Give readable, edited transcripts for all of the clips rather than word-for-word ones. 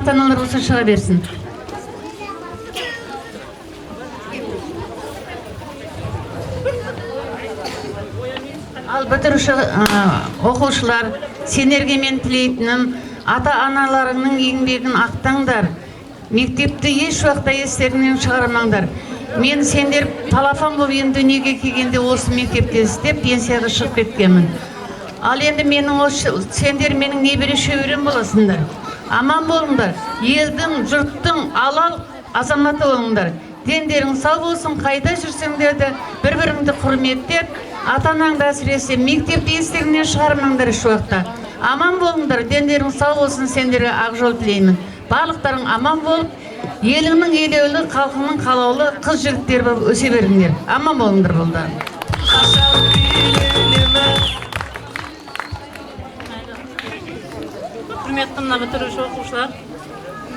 Ата-аналар болса шыға берсін. Ал бітіруші оқушылар, сендерге мен тілейтінім, ата-аналарыңның еңбегін ақтаңдар. Мектепті еш уақытта естеріңнен шығармаңдар. Мен сендер балапан болып енді дүниеге келгенде осы мектепте істеп пенсияға шығып кеткенмін. Ал енді сендер менің небере шөберем боласыңдар. Аман болыңдар. Елдің, жұрттың алал азаматы болыңдар. Дендерің сау болсын, қайда жүрсеңдер де бір-біріңді құрметтеп, ата-анаңды әсіресе мектепте естеріңнен шығармаңдар еш уақытта. Аман болыңдар, дендерің сау болсын, сендерге ақ жол тілеймін. Барлықтарың аман болып, еліңнің елеулі, халқыңның қалаулы қыз жігіттер болып өсе беріңдер. Аман болыңдар болдар. Құрметті мына бітіруші оқушылар,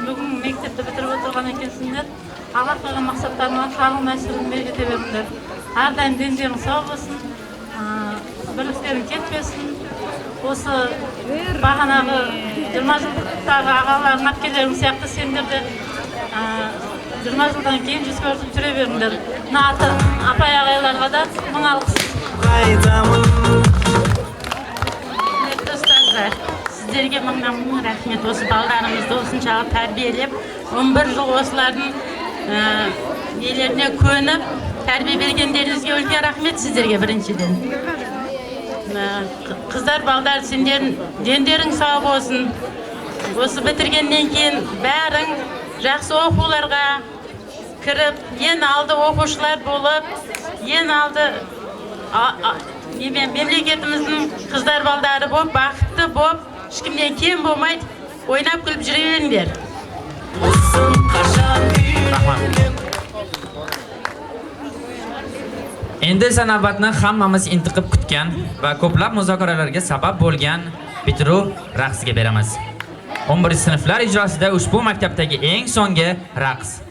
бүгін мектепті бітіріп отырған екенсіңдер. Алла қойған мақсаттарыңа қалың мәселені беркете беріңдер. Әрдайым дендерің сау болсын, бірліктерің кетпесін. Осы бағанағы 20 жылдықтағы ағаларың, әпкелерің сияқты сендер де 20 жылдан кейін жүзге жүре беріңдер. Мына апай ағайларға да мың алғыс. Құрметті ұстаздар, сіздерге мың рахмет. Осы балдарыңызды осыншалық тәрбиелеп, 11 жыл осылардың елеріне көніп, тәрбие бергендеріңізге үлкен рахмет сіздерге біріншіден. Қыздар, балдар, дендерің сау болсын. Осы бітіргеннен кейін бәрің жақсы оқуларға кіріп, ең алды оқушылар болып, ең алды мемлекетіміздің қыздар балдары болып, бақытты болып, ешкімден кем болмайды, ойнап күліп жүре беріңдер. Endi esa navbatni hammamiz intiqib kutgan va ko'plab muzokaralarga sabab bo'lgan bitiruv raqsiga beramiz. 11 sinflar ijrosida ushbu maktabdagi eng so'nggi raqs.